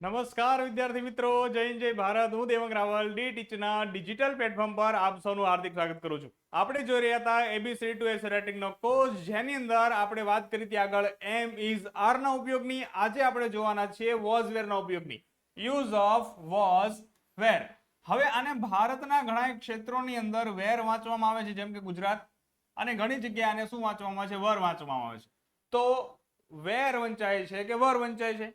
નમસ્કાર વિદ્યાર્થી મિત્રો, જય હિન્દ જય ભારત. હું દેવંગ રાવલ ડી ટીચના ડિજિટલ પ્લેટફોર્મ પર આપ સૌનું હાર્દિક સ્વાગત કરું છું. આપણે જોઈ રહ્યા હતા એબીસી ટુ એસ રાઇટિંગનો કોર્સ, જેની અંદર આપણે વાત કરી હતી આગળ એમ ઇઝ આર ના ઉપયોગની. આજે આપણે જોવાના છીએ વોઝ વેર ના ઉપયોગની, યુઝ ઓફ વોઝ વેર. હવે આને ભારતના ઘણા ક્ષેત્રોની અંદર વેર વાંચવામાં આવે છે, જેમ કે ગુજરાત, અને ઘણી જગ્યાએ આને શું વાંચવામાં આવે છે? વર વાંચવામાં આવે છે. તો વેર વંચાય છે કે વર વંચાય છે?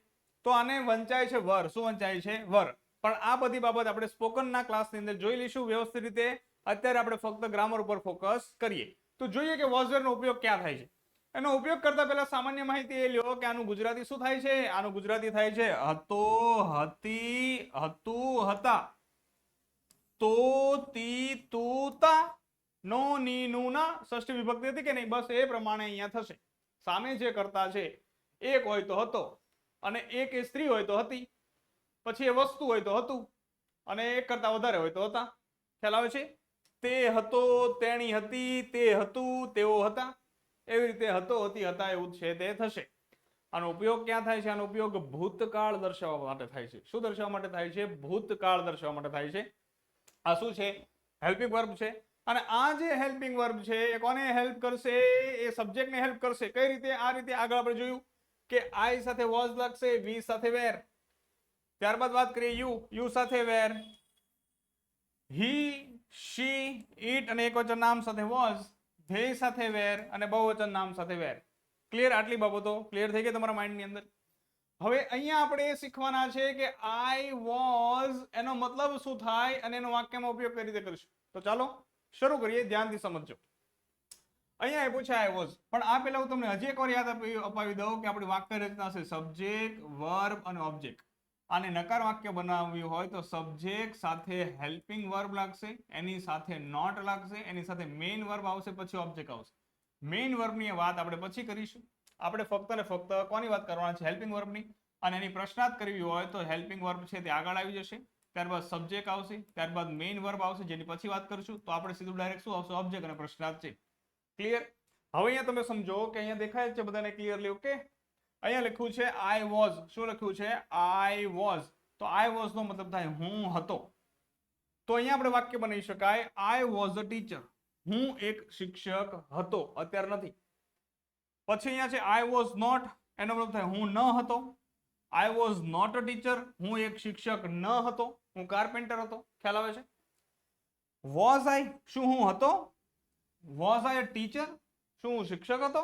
તો આને વંચાય છે વર. શું વંચાય છે? વર. પણ આ બધી બાબત આપણે સ્પોકનના ક્લાસની અંદર જોઈ લઈશું વ્યવસ્થિત રીતે. અત્યારે આપણે ફક્ત ગ્રામર ઉપર ફોકસ કરીએ. તો જોઈએ કે વોઝ વેરનો ઉપયોગ ક્યાં થાય છે. એનો ઉપયોગ કરતા પહેલા સામાન્ય માહિતી એ લ્યો કે આનું ગુજરાતી શું થાય છે. આનું ગુજરાતી થાય છે હતો, હતી, હતું, હતા, તો, તી, તું, તા, નો, ની, નું, ના. ષષ્ઠી વિભક્તિ હતી કે નહીં? બસ એ પ્રમાણે અહીંયા થશે. સામે જે કરતા છે, એક હોય તો હતો, અને એક એ સ્ત્રી હોય તો હતી, પછી એ વસ્તુ હોય તો હતું, અને એક કરતા વધારે હોય તો હતા. ખ્યાલ આવે છે? તે હતો, તેણી હતી, તે હતું, તેઓ હતા. એવી રીતે હતો, હતી, હતા એવું છે તે થશે. આનો ઉપયોગ ક્યાં થાય છે? આનો ઉપયોગ ભૂતકાળ દર્શાવવા માટે થાય છે. શું દર્શાવવા માટે થાય છે? ભૂતકાળ દર્શાવવા માટે થાય છે. આ શું છે? હેલ્પિંગ વર્બ છે. અને આ જે હેલ્પિંગ વર્બ છે એ કોને હેલ્પ કરશે? એ સબ્જેક્ટને હેલ્પ કરશે. કઈ રીતે? આ રીતે આગળ આપણે જોયું કે આઈ સાથે વોઝ લાગશે, વી સાથે વેર. ત્યારબાદ વાત કરીએ યુ સાથે વેર, હી, શી, ઈટ અને એકવચન નામ સાથે વોઝ, ધેય સાથે વેર અને બહુવચન નામ સાથે વેર. ક્લિયર? આટલી બાબતો ક્લિયર થઈ ગઈ તમારા માઇન્ડની અંદર? હવે અહીંયા આપણે એ શીખવાના છે કે આઈ વોઝ એનો મતલબ શું થાય અને એનો વાક્યમાં ઉપયોગ કઈ રીતે કરીશું. તો ચાલો શરૂ કરીએ, ધ્યાનથી સમજજો. અહીંયા એ પૂછે આઈ વોઝ, પણ આ પહેલા હું તમને હજી એકવાર યાદ અપાવી દઉં કે આપણી વાક્ય રચના છે સબ્જેક્ટ, વર્બ અને ઓબ્જેક્ટ. આને નકાર વાક્ય બનાવ્યું હોય તો સબ્જેક્ટ સાથે હેલ્પિંગ વર્બ લાગશે, એની સાથે નોટ લાગશે, એની સાથે મેઇન વર્બ આવશે, પછી ઓબ્જેક્ટ આવશે. મેઇન વર્બની વાત આપણે પછી કરીશું. આપણે ફક્ત ને ફક્ત કોની વાત કરવાના છે? હેલ્પિંગ વર્બની. અને એની પ્રશ્નાર્થ કરવી હોય તો હેલ્પિંગ વર્બ છે તે આગળ આવી જશે, ત્યારબાદ સબ્જેક્ટ આવશે, ત્યારબાદ મેઇન વર્બ આવશે, જેની પછી વાત કરીશું. તો આપણે સીધું ડાયરેક્ટ શું આવશે? ઓબ્જેક્ટ અને પ્રશ્નાર્થ છે. ક્લિયર? હવે અહીંયા તમે સમજો કે અહીંયા દેખાય છે બધાને ક્લિયરલી? ઓકે. અહીંયા લખ્યું છે આઈ વોઝ. શું લખ્યું છે? I was. તો આઈ વોઝ નો મતલબ થાય હું હતો. તો અહીંયા આપણે વાક્ય બનાવી શકાય આઈ વોઝ અ ટીચર. હું એક શિક્ષક હતો, અત્યારે નથી. પછી અહીંયા છે આઈ વોઝ નોટ. એનો મતલબ થાય હું ન હતો. I was not a teacher. હું એક શિક્ષક ન હતો, હું કાર્પેન્ટર હતો. ખ્યાલ આવે છે? વોઝ આઈ, શું હું હતો? વોઝ આઈ અ ટીચર, શું હું શિક્ષક હતો?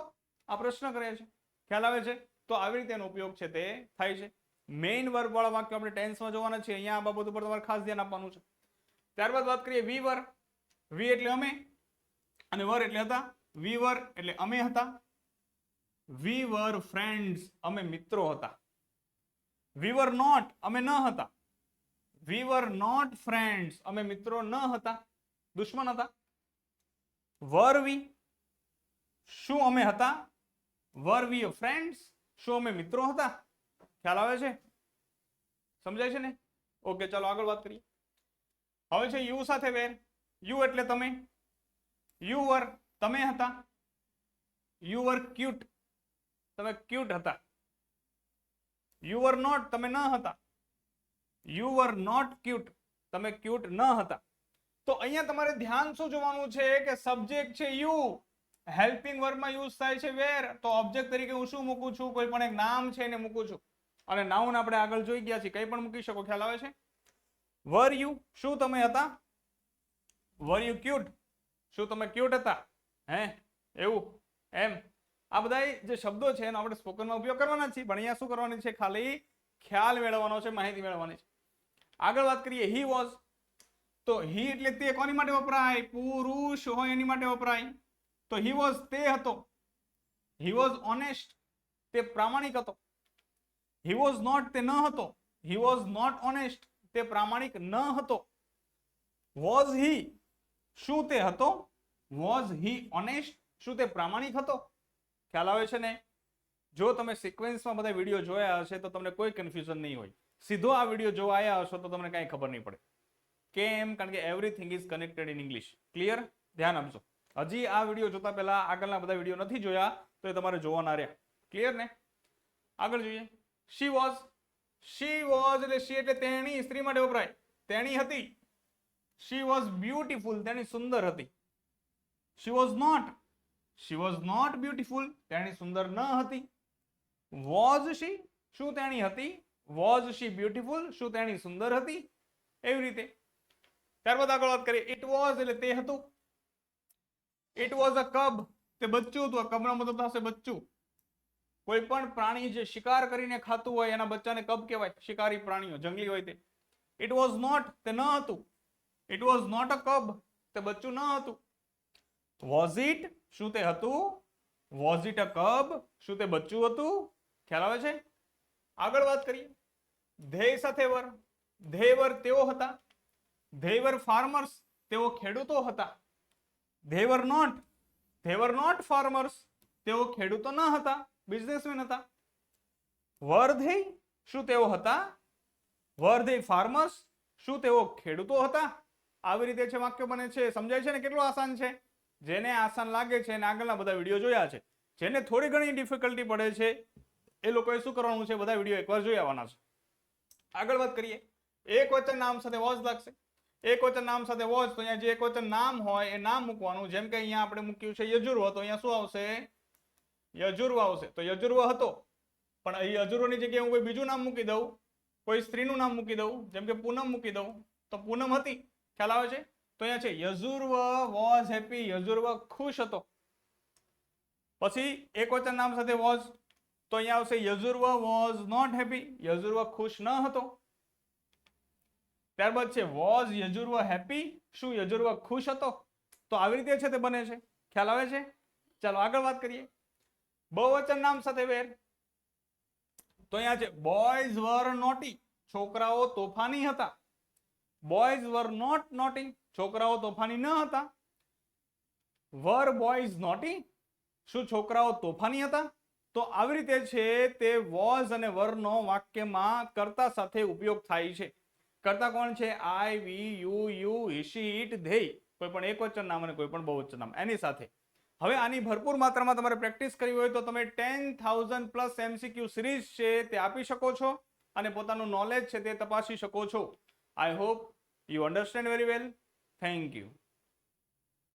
આ પ્રશ્ન કરે છે. ખ્યાલ આવે છે? તો આવી રીતે એનો ઉપયોગ છે તે થાય છે. મેઇન વર્બ વાળા વાક્ય આપણે ટેન્સમાં જોવાના છે. અહીંયા આ બાબત ઉપર તમારે ખાસ ધ્યાન આપવાનું છે. ત્યારબાદ વાત કરીએ વી વર. વી એટલે અમે અને વર એટલે હતા. વી વર એટલે અમે હતા. વી વર ફ્રેન્ડ્સ, અમે મિત્રો હતા. વી વર નોટ, અમે ન હતા. વી વર નોટ ફ્રેન્ડ્સ, અમે મિત્રો ન હતા, દુશ્મન હતા. વર વી, શું અમે હતા? વર વી ફ્રેન્ડ્સ, શું અમે મિત્રો હતા? ખ્યાલ આવે છે? સમજાય છે ને? ઓકે, ચાલો આગળ વાત કરીએ. હવે છે યુ સાથે વેર. યુ એટલે તમે. યુ વર, તમે હતા. યુ વર ક્યુટ, તમે ક્યુટ હતા. યુ વર નોટ, તમે ન હતા. યુ વર નોટ ક્યુટ, તમે ક્યુટ ન હતા. તો અહીંયા તમારે ધ્યાન શું જોવાનું છે કે સબ્જેક્ટ છે યુ, હેલ્પિંગ વર્બમાં યુઝ થાય છે વેર. તો ઓબ્જેક્ટ તરીકે હું શું મૂકું છું? કોઈ પણ એક નામ છે એને મૂકું છું. અને નાઉન આપણે આગળ જોઈ ગયા છીએ, કઈ પણ મૂકી શકો. ખ્યાલ આવે છે? વર યુ, શું તમે હતા? વર યુ ક્યુટ, શું તમે ક્યુટ હતા? હે એવું એમ આ બધા જે શબ્દો છે એનો આપણે સ્પોકનમાં ઉપયોગ કરવાના છીએ, પણ અહીંયા શું કરવાની છે? ખાલી ખ્યાલ મેળવવાનો છે, માહિતી મેળવવાની છે. આગળ વાત કરીએ હી વોઝ. તો હી એટલે તે કોની માટે વપરાય? પુરુષ હોય એની માટે વપરાય. તો હી વોઝ તે હતો. હી વોઝ ઓનેસ્ટ, તે પ્રામાણિક હતો. હી વોઝ નોટ, તે ન હતો. હી વોઝ નોટ ઓનેસ્ટ, તે પ્રામાણિક ન હતો. વોઝ હી, શું તે હતો? વોઝ હી ઓનેસ્ટ, શું તે પ્રામાણિક હતો? ખ્યાલ આવે છે ને? જો તમે સિક્વેન્સમાં બધા વિડીયો જોયા હશે તો તમને કોઈ કન્ફ્યુઝન નહીં હોય. સીધો આ વિડીયો જોવા આવ્યા હશો તો તમને કાંઈ ખબર નહીં પડે. કેમ? કારણ કે everything is connected in English. Clear? ધ્યાન આપજો. હજી આ વિડીયો જોતા પહેલા આગળના બધા વિડીયો નથી જોયા તો એ તમારે જોવાના રહ્યા. ક્લિયર ને? આગળ જોઈએ. She was. શી વોઝ એટલે શી એટલે તેણી, સ્ત્રી માટે વપરાય. તેણી હતી. શી વોઝ બ્યુટીફુલ, તેણી સુંદર હતી. શી વોઝ નોટ બ્યુટીફુલ, તેણી સુંદર ન હતી. વોઝ શી, શું તેણી હતી? વોઝ શી બ્યુટીફુલ, શું તેણી સુંદર હતી? એવી રીતે. ત્યારબાદ આગળ વાત કરીએ. ઇટ વોઝ એટલે તે હતું. ઇટ વોઝ અ કબ, તે બચ્ચું હતું. આ કબનો મતલબ થશે બચ્ચું. કોઈ પણ પ્રાણી જે શિકાર કરીને ખાતું હોય એના બચ્ચાને કબ કહેવાય. શિકારી પ્રાણીઓ જંગલી હોય તે. ઇટ વોઝ નોટ, તે ન હતું. ઇટ વોઝ નોટ અ કબ, તે બચ્ચું ન હતું. વોઝ ઇટ, શું તે હતું? વોઝ ઇટ અ કબ, શું તે બચ્ચું હતું? ખ્યાલ આવે છે? આગળ વાત કરીએ. ધે સાથે વર. ધે વર તેઓ હતા. ધે વર ફાર્મર્સ, તેઓ ખેડૂતો હતા. ધે વર નોટ ફાર્મર્સ, તેઓ ખેડૂતો ન હતા, બિઝનેસમેન હતા. વર ધે, શું તેઓ હતા? વર ધે ફાર્મર્સ, શું તેઓ ખેડૂતો હતા? આવી રીતે છે વાક્ય બને છે. સમજાય છે ને કેટલું આસાન છે? જેને આસાન લાગે છે એને આગળના બધા વિડીયો જોયા છે. જેને થોડી ઘણી ડિફિકલ્ટી પડે છે એ લોકોએ શું કરવાનું છે? બધા વિડીયો એકવાર જોઈ આવવાના છે. આગળ વાત કરીએ. એક વચન નામ સાથે વોઝ લાગશે. એક વચન નામ સાથે વોઝ, તો અહીંયા જે એક વચન નામ હોય એ નામ મૂકવાનું. જેમ કે અહીંયા આપણે મૂક્યું છે યજુર્વ, તો અહીંયા શું આવશે? યજુર્વ આવશે. તો યજુર્વ હતો, પણ અહીં યજુર્વની જગ્યાએ હું કોઈ બીજું નામ મૂકી દઉં, કોઈ સ્ત્રીનું નામ મૂકી દઉં, જેમ કે પૂનમ મૂકી દઉં, તો પૂનમ હતી. ખ્યાલ આવે છે? તો અહીંયા છે યજુર્વ વોઝ હેપી, યજુર્વ ખુશ હતો. પછી એક વચન નામ સાથે વોઝ, તો અહીંયા આવશે યજુર્વ વોઝ નોટ હેપી, યજુર્વ ખુશ ન હતો. ત્યારબાદ છે વોઝ યજુર્વ હેપી, શું યજુર્વ ખુશ હતો? તો આવી રીતે છે તે બને છે. ખ્યાલ આવે છે? ચાલો આગળ વાત કરીએ. બહુવચન નામ સાથે વેર, તો અહીંયા છે બોયઝ વર નોટી, છોકરાઓ તોફાની હતા. બોયઝ વર નોટ નોટી, છોકરાઓ તોફાની ન હતા. વર બોયઝ નોટી, શું છોકરાઓ તોફાની હતા? તો આવી રીતે છે તે વોઝ અને વરનો વાક્યમાં કર્તા સાથે ઉપયોગ થાય છે. કર્તા કોણ છે? આઈ, વી, યુ, હિશી, ઇટ, ધેય. કોઈ પણ એકવચન નામ અને કોઈ પણ બહુવચન નામ એની સાથે. હવે આની ભરપૂર માત્રામાં તમારે પ્રેક્ટિસ કરવી હોય તો તમે 10,000 પ્લસ MCQ સિરીઝ છે તે આપી શકો છો અને પોતાનું નોલેજ છે તે તપાસી શકો છો. I hope you understand very well. Thank you.